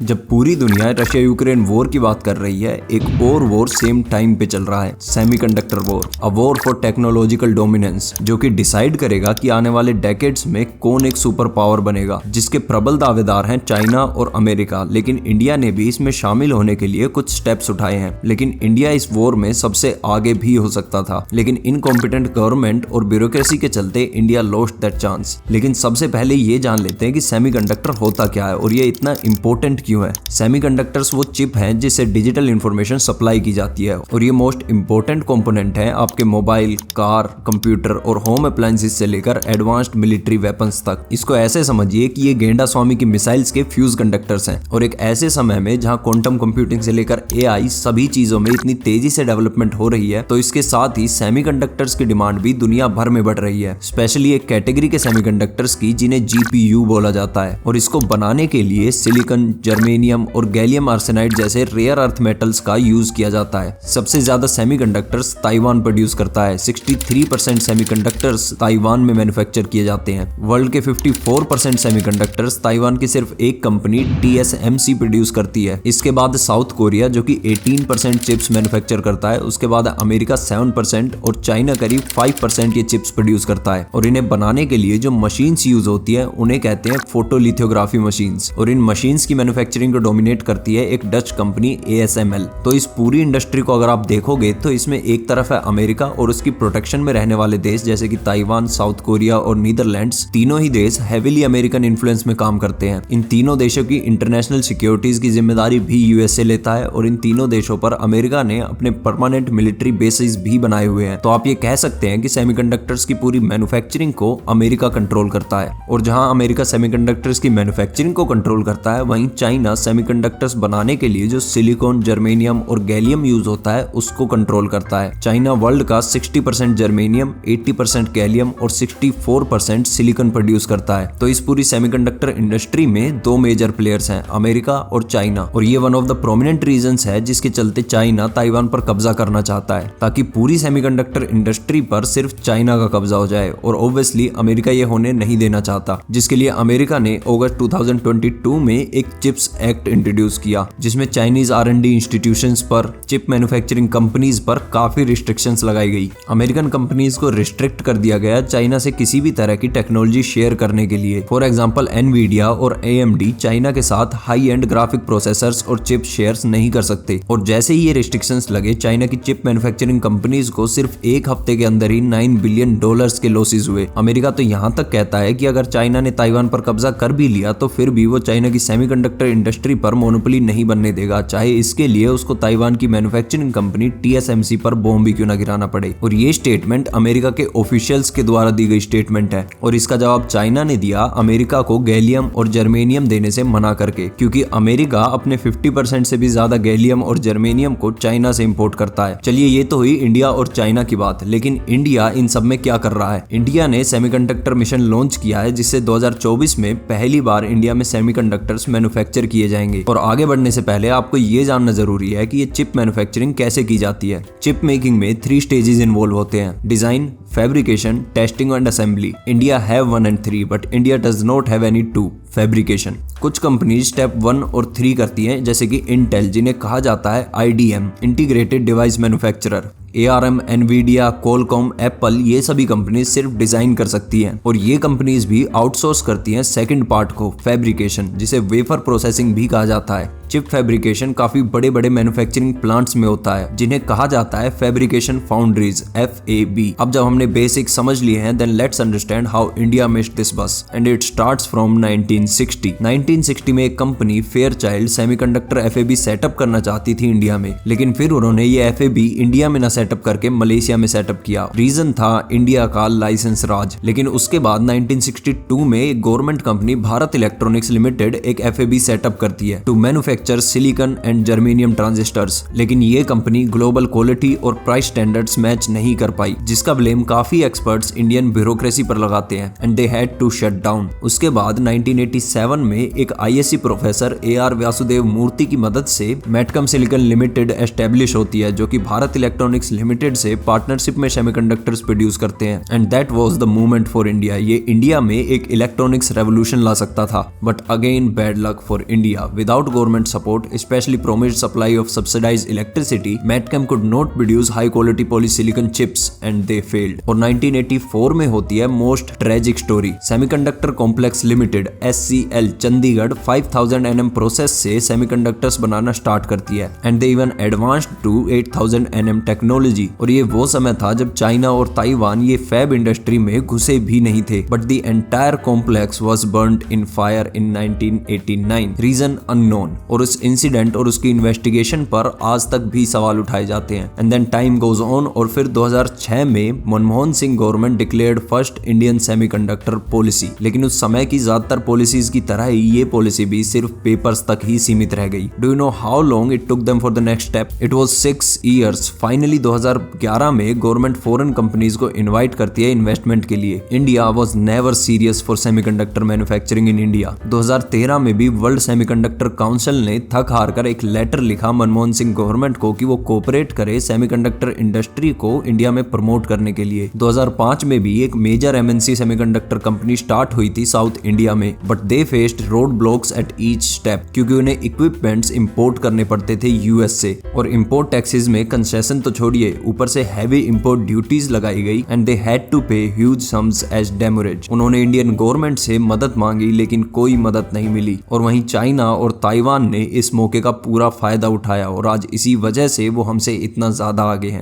जब पूरी दुनिया रशिया यूक्रेन वॉर की बात कर रही है, एक और वॉर सेम टाइम पे चल रहा है, semiconductor war, a war for technological dominance, जो कि डिसाइड करेगा कि आने वाले डेकेड्स में कौन एक सुपर पावर बनेगा, जिसके प्रबल दावेदार हैं चाइना और अमेरिका। लेकिन इंडिया ने भी इसमें शामिल होने के लिए कुछ स्टेप्स उठाए हैं। लेकिन इंडिया इस वॉर में सबसे आगे भी हो सकता था, लेकिन इनकॉम्पिटेंट गवर्नमेंट और ब्यूरोक्रेसी के चलते इंडिया लॉस्ट दैट चांस। लेकिन सबसे पहले ये जान लेते हैं कि सेमीकंडक्टर होता क्या है और ये इतना इंपॉर्टेंट क्यों है। सेमीकंडक्टर्स वो चिप हैं जिससे डिजिटल इंफॉर्मेशन सप्लाई की जाती है और ये मोस्ट इंपॉर्टेंट कंपोनेंट है आपके मोबाइल, कार, कंप्यूटर और होम अप्लायंसेस से लेकर एडवांस्ड मिलिट्री वेपन्स तक। इसको ऐसे समझिए कि ये गेंडा स्वामी की मिसाइल्स के फ्यूज कंडक्टर्स हैं। और एक ऐसे समय में जहां क्वांटम कंप्यूटिंग से लेकर एआई सभी चीजों में इतनी तेजी से डेवलपमेंट हो रही है, तो इसके साथ ही सेमीकंडक्टर्स की डिमांड भी दुनिया भर में बढ़ रही है। स्पेशली एक कैटेगरी के सेमीकंडक्टर्स की जिन्हें जीपीयू बोला जाता है, और इसको बनाने के लिए सिलिकॉन, जर्मेनियम और गैलियम आर्सेनाइड जैसे रेयर अर्थ मेटल्स का यूज किया जाता है। सबसे ज्यादा सेमीकंडक्टर्स ताइवान प्रोड्यूस करता है। 63% सेमीकंडक्टर्स ताइवान में मैन्युफैक्चर किए जाते हैं। वर्ल्ड के 54% सेमीकंडक्टर्स ताइवान की सिर्फ एक कंपनी TSMC प्रोड्यूस करती है। इसके बाद साउथ कोरिया जो कि 18% चिप्स मैन्युफैक्चर करता है। उसके बाद अमेरिका 7% और चाइना करीब 5% ये चिप्स प्रोड्यूस करता है। और इन्हें बनाने के लिए जो मशीन्स यूज होती है उन्हें कहते हैं फोटोलिथोग्राफी मशीन्स। और इन मशीन्स की मैन्युफैक्चरिंग को डोमिनेट करती है एक डच कंपनी ASML। तो इस पूरी इंडस्ट्री को अगर आप देखोगे तो इसमें एक तरफ है अमेरिका और उसकी प्रोटेक्शन में रहने वाले देश जैसे कि ताइवान, साउथ कोरिया और नीदरलैंड्स। तीनों ही देश हेवीली अमेरिकन इन्फ्लुएंस में काम करते हैं। इन तीनों देशों की इंटरनेशनल सिक्योरिटीज की जिम्मेदारी भी USA लेता है और इन तीनों देशों पर अमेरिका ने अपने परमानेंट मिलिट्री बेसिस भी बनाए हुए हैं। तो आप ये कह सकते हैं कि सेमीकंडक्टर्स की पूरी मैन्युफैक्चरिंग को अमेरिका कंट्रोल करता है। और जहां अमेरिका सेमीकंडक्टर्स की मैन्युफैक्चरिंग को कंट्रोल करता है, वहीं चाइना सेमीकंडक्टर्स बनाने के लिए जो सिलिकॉन, जर्मेनियम और गैलियम यूज होता है उसको कंट्रोल करता है। चाइना वर्ल्ड का 60% जर्मेनियम, 80% गैलियम और 64% सिलिकॉन प्रोड्यूस करता है। तो इस पूरी सेमीकंडक्टर इंडस्ट्री में दो मेजर प्लेयर्स हैं, अमेरिका और चाइना। और ये one of the prominent reasons है जिसके चलते चाइना ताइवान पर कब्जा करना चाहता है, ताकि पूरी सेमीकंडक्टर इंडस्ट्री पर सिर्फ चाइना का कब्जा हो जाए। और ऑब्वियसली अमेरिका ये होने नहीं देना चाहता, जिसके लिए अमेरिका ने अगस्त 2022 में एक चिप्स एक्ट इंट्रोड्यूस किया, जिसमें चाइनीज R&D इंस्टीट्यूशंस पर, चिप मैन्युफैक्चरिंग कंपनीज पर काफी रिस्ट्रिक्शंस लगाई गई। अमेरिकन कंपनीज को रिस्ट्रिक्ट कर दिया गया चाइना से किसी भी तरह की टेक्नोलॉजी शेयर करने के लिए। फॉर एग्जांपल एनवीडिया और AMD चाइना के साथ हाई एंड ग्राफिक प्रोसेसर्स और चिप शेयर्स नहीं कर सकते। और जैसे ही ये रिस्ट्रिक्शंस लगे, चाइना की चिप मैन्युफैक्चरिंग कंपनीज को सिर्फ एक हफ्ते के अंदर ही $9 बिलियन के लॉसेस हुए। अमेरिका तो यहाँ तक कहता है कि अगर चाइना ने ताइवान पर कब्जा कर भी लिया तो फिर भी वो चाइना की सेमीकंडक्टर इंडस्ट्री पर मोनोपोली नहीं बनने देगा, चाहे इसके लिए उसको ताइवान की मैन्युफैक्चरिंग कंपनी TSMC पर बॉम्ब भी क्यों ना गिराना पड़े। और ये स्टेटमेंट अमेरिका के ऑफिशियल्स के द्वारा दी गई स्टेटमेंट है। और इसका जवाब चाइना ने दिया अमेरिका को गैलियम और जर्मेनियम देने से मना करके, क्योंकि अमेरिका अपने 50% से भी ज्यादा गैलियम और जर्मेनियम को चाइना से इंपोर्ट करता है। चलिए, ये तो हुई इंडिया और चाइना की बात, लेकिन इंडिया इन सब में क्या कर रहा है। इंडिया ने सेमीकंडक्टर मिशन लॉन्च किया है, जिससे 2024 में पहली बार इंडिया में सेमीकंडक्टर्स मैन्युफैक्चर किए जाएंगे। और आगे बढ़ने से पहले आपको ये जानना जरूरी है कि ये चिप मैन्युफैक्चरिंग कैसे की जाती है। चिप मेकिंग में 3 स्टेजेस इन्वॉल्व होते हैं: design, fabrication, testing and assembly. India have 1 and 3, but India does not have any 2, fabrication. कुछ कंपनीज स्टेप 1 और 3 करती हैं, जैसे कि इंटेल, जिन्हें कहा जाता है IDM, integrated device manufacturer. ARM, Nvidia, Qualcomm, Apple, ये सभी कंपनीज सिर्फ डिजाइन कर सकती हैं। और ये कंपनीज भी आउटसोर्स करती हैं सेकंड पार्ट को, फैब्रिकेशन, जिसे वेफर प्रोसेसिंग भी कहा जाता है। चिप फैब्रिकेशन काफी बड़े बड़े मैन्युफैक्चरिंग प्लांट्स में होता है, जिन्हें कहा जाता है फैब्रिकेशन फाउंड्रीज, FAB। अब जब हमने बेसिक समझ लिए हैं, then let's understand how India missed this bus, and it starts from 1960। 1960 में एक company Fairchild semiconductor FAB setup करना चाहती थी इंडिया में, लेकिन फिर उन्होंने ये FAB इंडिया में न सेटअप करके मलेशिया में सेटअप किया। रीजन था इंडिया का लाइसेंस राज। लेकिन उसके बाद 1962 में एक government company Bharat electronics Limited एक FAB सेटअप करती है to manufacture manufacture silicon and germanium transistors, लेकिन ये कंपनी ग्लोबल क्वालिटी और प्राइस स्टैंडर्ड्स मैच नहीं कर पाई, जिसका ब्लेम काफी एक्सपर्ट्स इंडियन ब्यूरोक्रेसी पर लगाते हैं and they had to shut down. उसके बाद 1987 में एक ISC professor AR Vyasudev Murthy की मदद से मैटकम सिलिकॉन लिमिटेड एस्टेब्लिश होती है, जो कि भारत इलेक्ट्रॉनिक्स लिमिटेड से पार्टनरशिप में सेमीकंडक्टर्स प्रोड्यूस करते हैं and that was the movement for India. ये इंडिया में एक इलेक्ट्रॉनिक्स रेवोल्यूशन ला सकता था, but again bad luck for India. Without government support, specially promised supply of subsidised electricity, Metkem could not produce high quality polysilicon chips and they failed. और 1984 में होती है most tragic story. Semiconductor complex limited SCL Chandigarh 5000 nm process से semiconductors बनाना start करती है and they even advanced to 8000 nm technology. और ये वो समय था जब चाइना और ताइवान ये फैब इंडस्ट्री में घुसे भी नहीं थे, but the entire complex was burned in fire in 1989, reason unknown. और उस इंसिडेंट और उसकी इन्वेस्टिगेशन पर आज तक भी सवाल उठाए जाते हैं। And then time goes on और फिर 2006 में Manmohan Singh government declared first Indian semiconductor policy, लेकिन उस समय की ज्यादातर पॉलिसीज की तरह ही ये पॉलिसी भी सिर्फ पेपर्स तक ही सीमित रह गई। Do you know how long it took them for the next step? It was 6 years। Finally 2011 में गवर्नमेंट फॉरेन कंपनीज को इनवाइट करती है इन्वेस्टमेंट के लिए। India was never serious for semiconductor manufacturing in India. 2013 में भी वर्ल्ड सेमीकंडक्टर काउंसिल ने थक हार कर एक लेटर लिखा मनमोहन सिंह गवर्नमेंट को कि वो कोऑपरेट करे सेमीकंडक्टर इंडस्ट्री को इंडिया में प्रमोट करने के लिए। 2005 में भी एक major MNC semiconductor company start हुई थी साउथ इंडिया में, but they faced road blocks at each step, क्योंकि उन्हें इक्विपमेंट्स इंपोर्ट करने पड़ते थे US से। और इंपोर्ट टैक्सेस में कंसेशन तो छोड़िए, ऊपर से हैवी इंपोर्ट ड्यूटीज लगाई गई एंड दे हैड टू पे ह्यूज सम्स एज डेमरेज। उन्होंने इंडियन गवर्नमेंट से मदद मांगी, लेकिन कोई मदद नहीं मिली। और वहीं चाइना और ताइवान ने इस मौके का पूरा फायदा उठाया और आज इसी वजह से वो हमसे इतना ज्यादा आगे हैं।